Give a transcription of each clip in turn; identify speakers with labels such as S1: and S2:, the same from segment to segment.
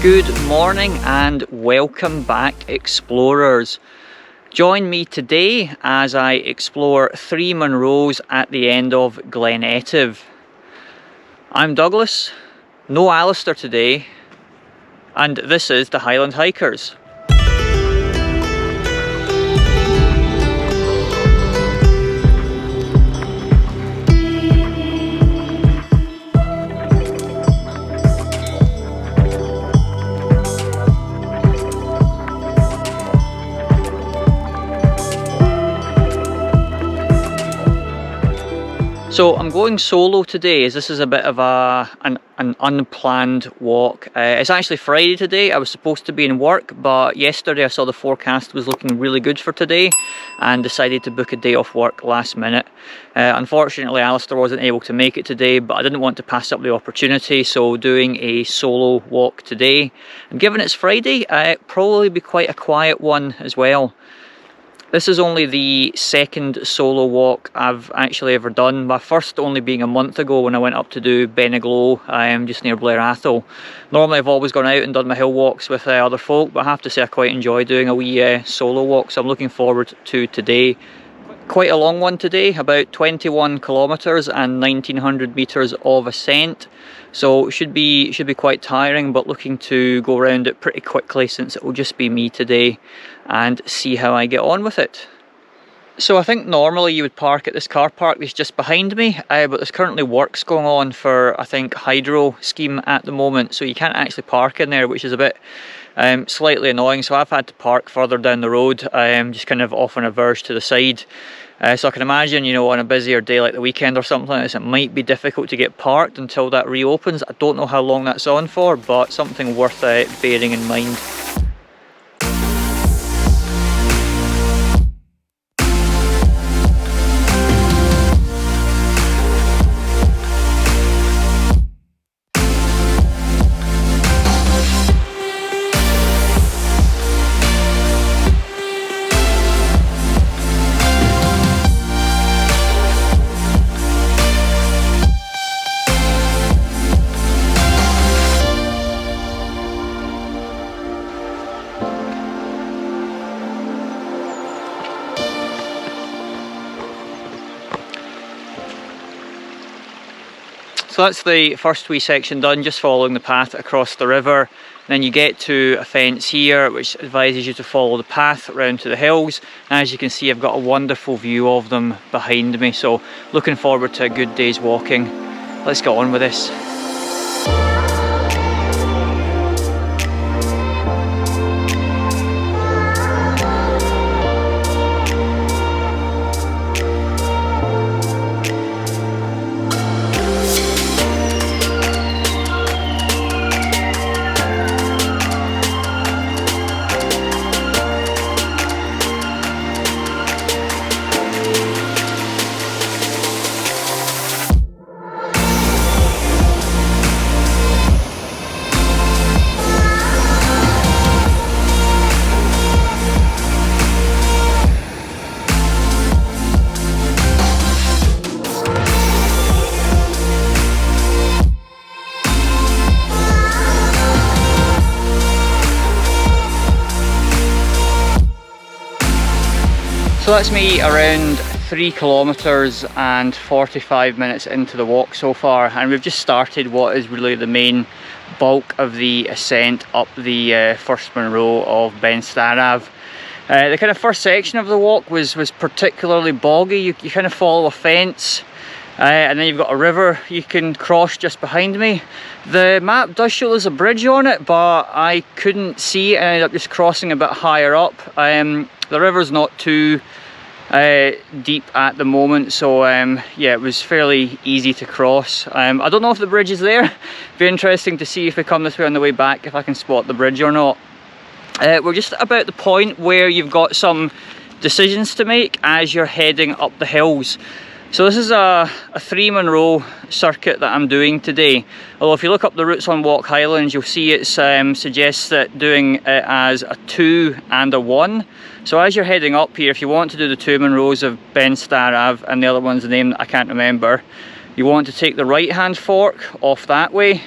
S1: Good morning and welcome back, explorers. Join me today as I explore 3 Munros at the end of Glen Etive. I'm Douglas, no Alistair today, and this is the Highland Hikers. So I'm going solo today, as this is a bit of an unplanned walk. It's actually Friday today. I was supposed to be in work, but yesterday I saw the forecast was looking really good for today and decided to book a day off work last minute. Unfortunately, Alistair wasn't able to make it today, but I didn't want to pass up the opportunity, so doing a solo walk today. And given it's Friday, it'll probably be quite a quiet one as well. This is only the second solo walk I've actually ever done. My first only being a month ago when I went up to do Beinn nan Aighenan, just near Blair Athol. Normally I've always gone out and done my hill walks with other folk, but I have to say I quite enjoy doing a wee solo walk, so I'm looking forward to today. Quite a long one today, about 21 kilometres and 1900 metres of ascent. So it should be quite tiring, but looking to go around it pretty quickly since it will just be me today and see how I get on with it. So I think normally you would park at this car park that's just behind me, but there's currently works going on for, I think, hydro scheme at the moment, so you can't actually park in there, which is a bit slightly annoying. So I've had to park further down the road, just kind of off on a verge to the side. So I can imagine, you know, on a busier day like the weekend or something like this, it might be difficult to get parked until that reopens. I don't know how long that's on for, but something worth bearing in mind. So that's the first wee section done, just following the path across the river. Then you get to a fence here which advises you to follow the path around to the hills. And as you can see, I've got a wonderful view of them behind me, so looking forward to a good day's walking. Let's get on with this. So that's me around 3 kilometres and 45 minutes into the walk so far, and we've just started what is really the main bulk of the ascent up the first Munro of Beinn Starav. The kind of first section of the walk was particularly boggy. You kind of follow a fence, and then you've got a river you can cross just behind me. The map does show there's a bridge on it, but I couldn't see it and I ended up just crossing a bit higher up. The river's not too deep at the moment, so yeah, it was fairly easy to cross. I don't know if the bridge is there. Be interesting to see if we come this way on the way back, if I can spot the bridge or not. We're just about the point where you've got some decisions to make as you're heading up the hills. So this is a 3 Munro circuit that I'm doing today. Although if you look up the routes on Walk Highlands, you'll see it suggests that doing it as a 2 and a 1. So as you're heading up here, if you want to do the 2 Munros of Beinn Starav, and the other one's the name that I can't remember, you want to take the right hand fork off that way.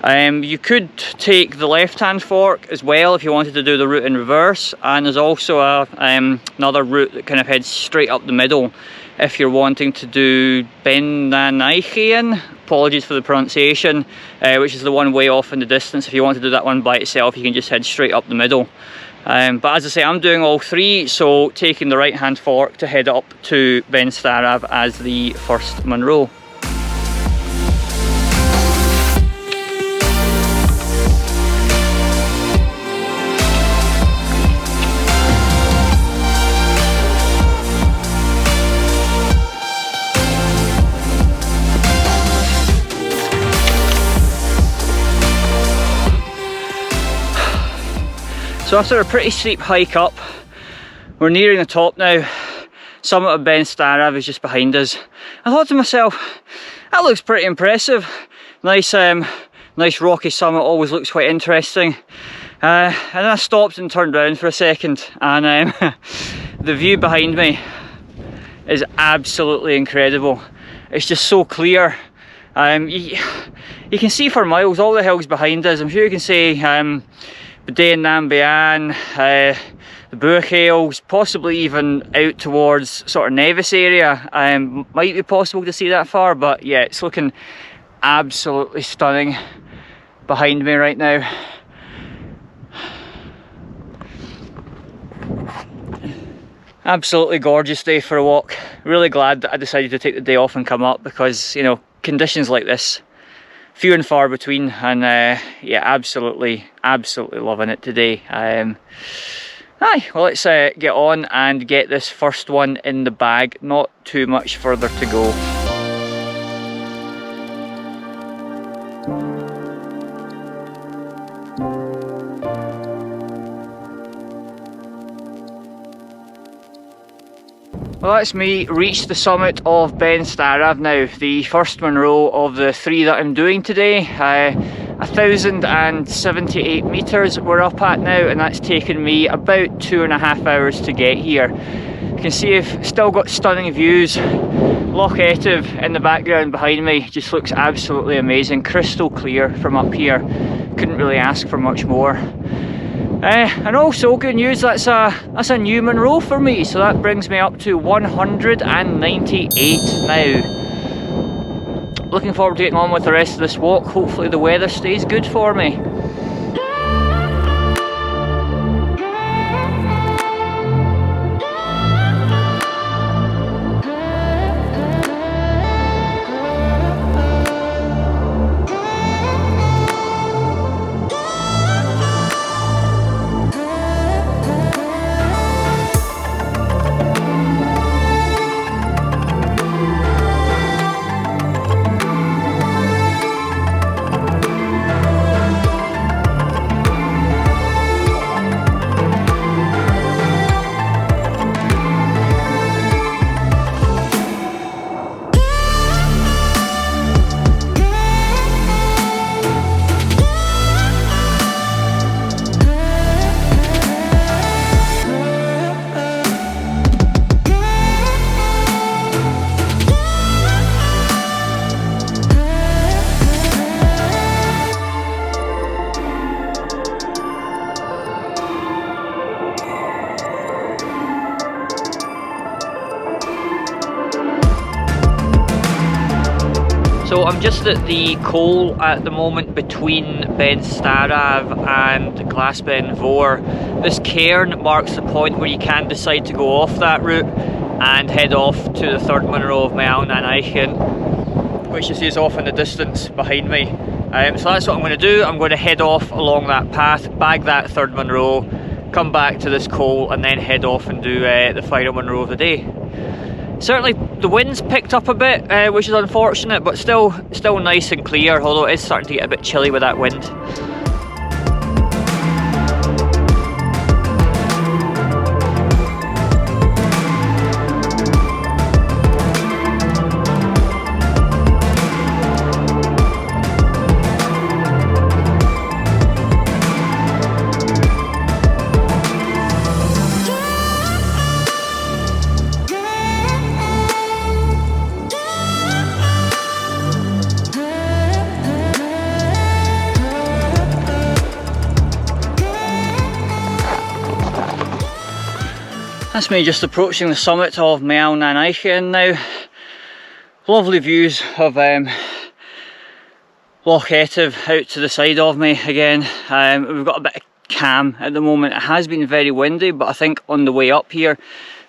S1: You could take the left-hand fork as well if you wanted to do the route in reverse, and there's also another route that kind of heads straight up the middle if you're wanting to do Beinn nan Aighenan, apologies for the pronunciation, which is the one way off in the distance. If you want to do that one by itself, you can just head straight up the middle. But as I say, I'm doing all three, so taking the right-hand fork to head up to Beinn Starav as the first Munro. So after a pretty steep hike up, we're nearing the top now. Summit of Beinn Starav is just behind us. I thought to myself, that looks pretty impressive. Nice rocky summit, always looks quite interesting. And then I stopped and turned around for a second, and the view behind me is absolutely incredible. It's just so clear. You can see for miles all the hills behind us. I'm sure you can see Beinn nan Aighenan, the Bealach Hills, possibly even out towards sort of Nevis area. Might be possible to see that far, but yeah, it's looking absolutely stunning behind me right now. Absolutely gorgeous day for a walk. Really glad that I decided to take the day off and come up, because, you know, conditions like this, few and far between, and yeah, absolutely loving it today. Aye, well, let's get on and get this first one in the bag. Not too much further to go. Well, that's me reached the summit of Beinn Starav now, the first Munro of the three that I'm doing today. 1,078 metres we're up at now, and that's taken me about 2.5 hours to get here. You can see I've still got stunning views. Glen Etive in the background behind me just looks absolutely amazing, crystal clear from up here. Couldn't really ask for much more. And also good news, that's a new Munro for me, so that brings me up to 198 now. Looking forward to getting on with the rest of this walk. Hopefully the weather stays good for me. So I'm just at the coal at the moment between Beinn Starav and Glas Bheinn Mhor. This cairn marks the point where you can decide to go off that route and head off to the third Munro of Beinn nan Aighenan, which you see is off in the distance behind me. So that's what I'm going to do. I'm going to head off along that path, bag that third Munro, come back to this coal, and then head off and do the final Munro of the day. Certainly the wind's picked up a bit, which is unfortunate, but still nice and clear, although it is starting to get a bit chilly with that wind. That's me just approaching the summit of Beinn nan Aighenan now. Lovely views of Glen Etive out to the side of me again. We've got a bit of calm at the moment. It has been very windy, but I think on the way up here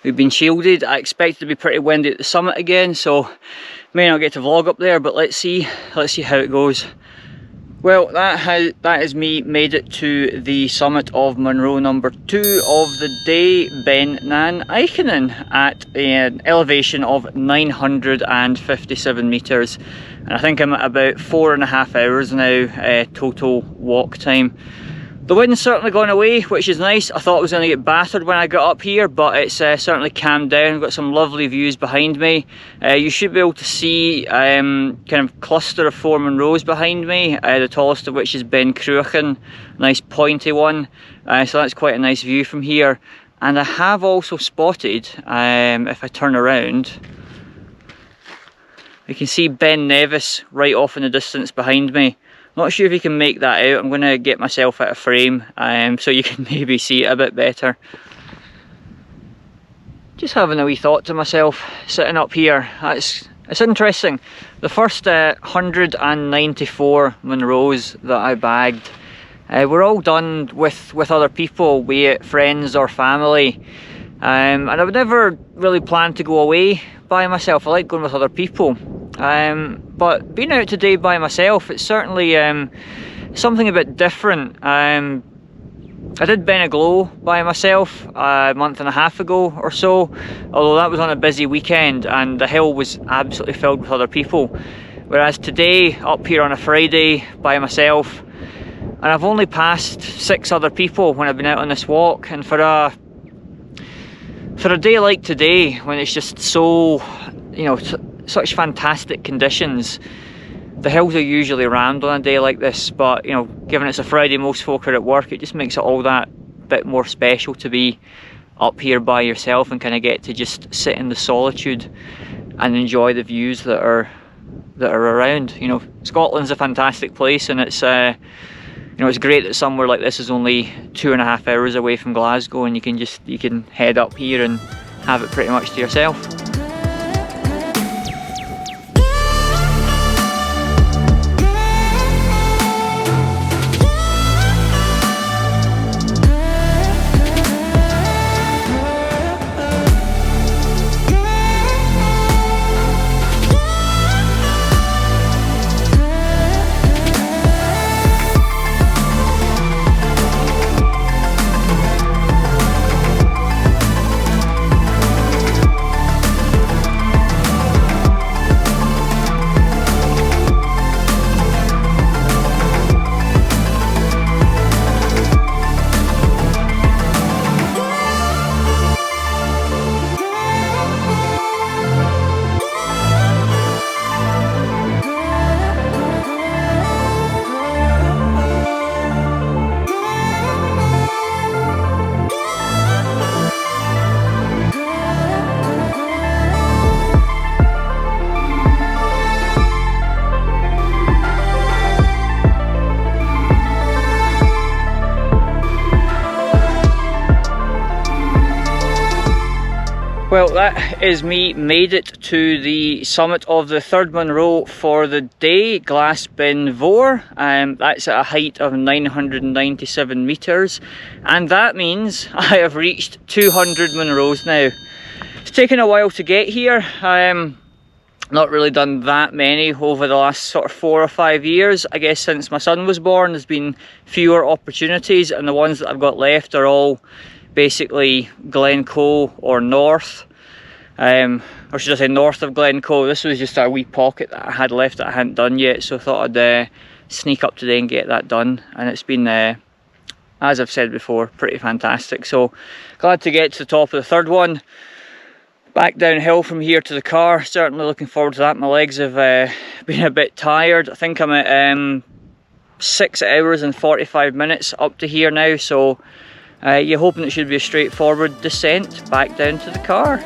S1: we've been shielded. I expect it to be pretty windy at the summit again, so may not get to vlog up there, but let's see how it goes. Well, that has me made it to the summit of Munro number 2 of the day, Beinn nan Aighenan, at an elevation of 957 metres. And I think I'm at about 4.5 hours now, total walk time. The wind's certainly gone away, which is nice. I thought I was going to get battered when I got up here, but it's certainly calmed down. I've got some lovely views behind me. You should be able to see kind of cluster of 4 Munros behind me, the tallest of which is Beinn Cruachan, nice pointy one. So that's quite a nice view from here. And I have also spotted, if I turn around, you can see Beinn Nevis right off in the distance behind me. Not sure if you can make that out. I'm going to get myself out of frame so you can maybe see it a bit better. Just having a wee thought to myself sitting up here. It's interesting. The first 194 Munros that I bagged were all done with other people, be it friends or family. And I would never really plan to go away by myself. I like going with other people. But being out today by myself, it's certainly something a bit different. I did Beinn Glas by myself a month and a half ago or so, although that was on a busy weekend and the hill was absolutely filled with other people. Whereas today, up here on a Friday by myself, and I've only passed 6 other people when I've been out on this walk, and for a day like today, when it's just so, you know, such fantastic conditions. The hills are usually rammed on a day like this, but you know, given it's a Friday, most folk are at work, it just makes it all that bit more special to be up here by yourself and kind of get to just sit in the solitude and enjoy the views that are around. You know, Scotland's a fantastic place, and it's you know, it's great that somewhere like this is only 2.5 hours away from Glasgow, and you can head up here and have it pretty much to yourself. Well, that is me made it to the summit of the 3rd Munro for the day, Glas Bheinn Mhor. That's at a height of 997 metres, and that means I have reached 200 Munros now. It's taken a while to get here. Not really done that many over the last sort of 4 or 5 years. I guess since my son was born there's been fewer opportunities, and the ones that I've got left are all basically Glencoe or north, or should I say north of Glencoe. This was just a wee pocket that I had left that I hadn't done yet, so I thought I'd sneak up today and get that done, and it's been, as I've said before, pretty fantastic. So glad to get to the top of the 3rd one. Back downhill from here to the car, certainly looking forward to that. My legs have been a bit tired. I think I'm at 6 hours and 45 minutes up to here now, so you're hoping it should be a straightforward descent back down to the car.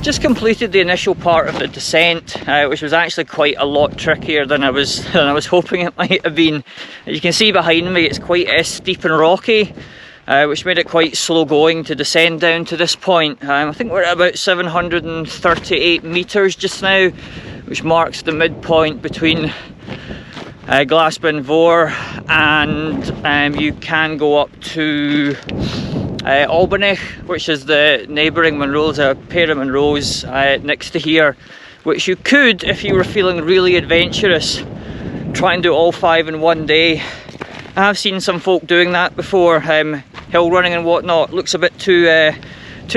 S1: Just completed the initial part of the descent, which was actually quite a lot trickier than I was hoping it might have been. As you can see behind me, it's quite steep and rocky, which made it quite slow going to descend down to this point. I think we're at about 738 meters just now, which marks the midpoint between Glas Bheinn Mhor, and you can go up to Bealach, which is the neighbouring Munros, a pair of Munros next to here, which you could, if you were feeling really adventurous, try and do all 5 in one day. I have seen some folk doing that before, hill running and whatnot. Looks a bit too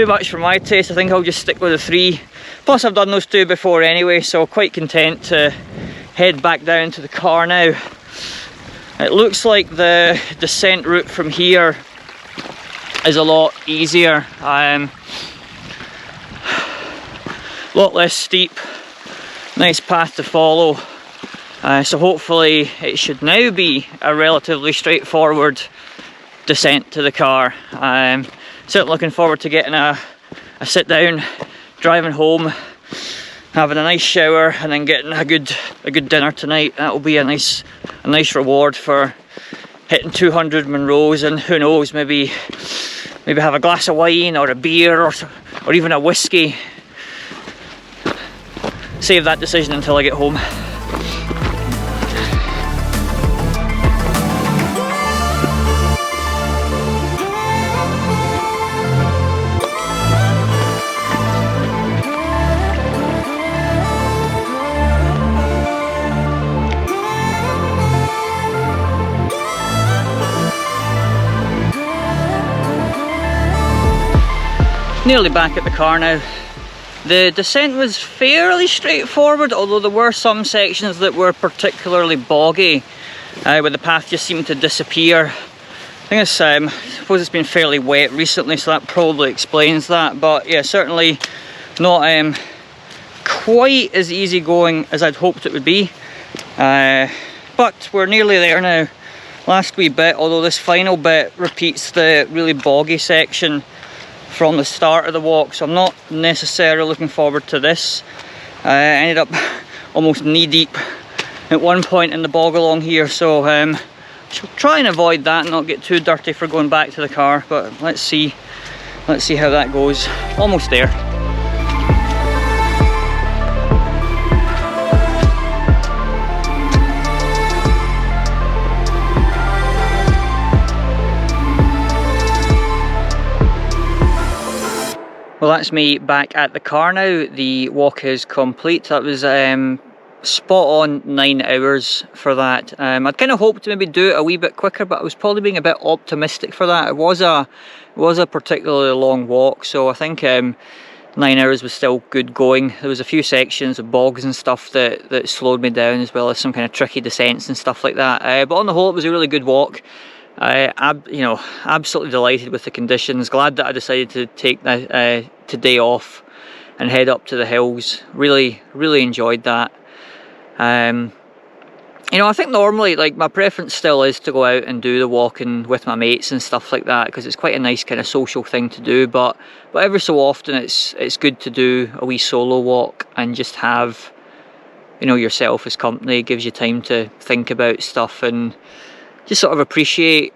S1: much for my taste. I think I'll just stick with the 3. Plus I've done those 2 before anyway, so quite content to head back down to the car now. It looks like the descent route from here is a lot easier, a lot less steep, nice path to follow, so hopefully it should now be a relatively straightforward descent to the car. Certainly looking forward to getting a sit down, driving home, having a nice shower, and then getting a good dinner tonight. That will be a nice reward for hitting 200 Munros, and who knows, maybe have a glass of wine or a beer or even a whiskey. Save that decision until I get home. Nearly back at the car now. The descent was fairly straightforward, although there were some sections that were particularly boggy, where the path just seemed to disappear. I think it's, I suppose it's been fairly wet recently, so that probably explains that. But yeah, certainly not quite as easy going as I'd hoped it would be. But we're nearly there now. Last wee bit, although this final bit repeats the really boggy section from the start of the walk, so I'm not necessarily looking forward to this. I ended up almost knee deep at one point in the bog along here, so shall try and avoid that and not get too dirty for going back to the car, but let's see how that goes. Almost there. Well, that's me back at the car now. The walk is complete. That was spot on 9 hours for that. I'd kind of hoped to maybe do it a wee bit quicker, but I was probably being a bit optimistic for that. It was a particularly long walk, so I think 9 hours was still good going. There was a few sections of bogs and stuff that slowed me down, as well as some kind of tricky descents and stuff like that. But on the whole, it was a really good walk. Absolutely delighted with the conditions. Glad that I decided to take today off and head up to the hills. Really enjoyed that. I think normally, like, my preference still is to go out and do the walking with my mates and stuff like that, because it's quite a nice kind of social thing to do. But every so often, it's good to do a wee solo walk and just have, yourself as company. It gives you time to think about stuff and just sort of appreciate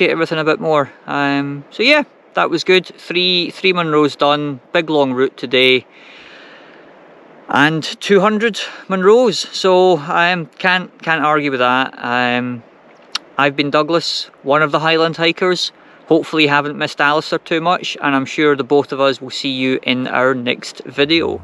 S1: everything a bit more. So yeah, that was good. Three Munros done. Big long route today, and 200 Munros. So can't argue with that. I've been Douglas, one of the Highland hikers. Hopefully you haven't missed Alistair too much, and I'm sure the both of us will see you in our next video.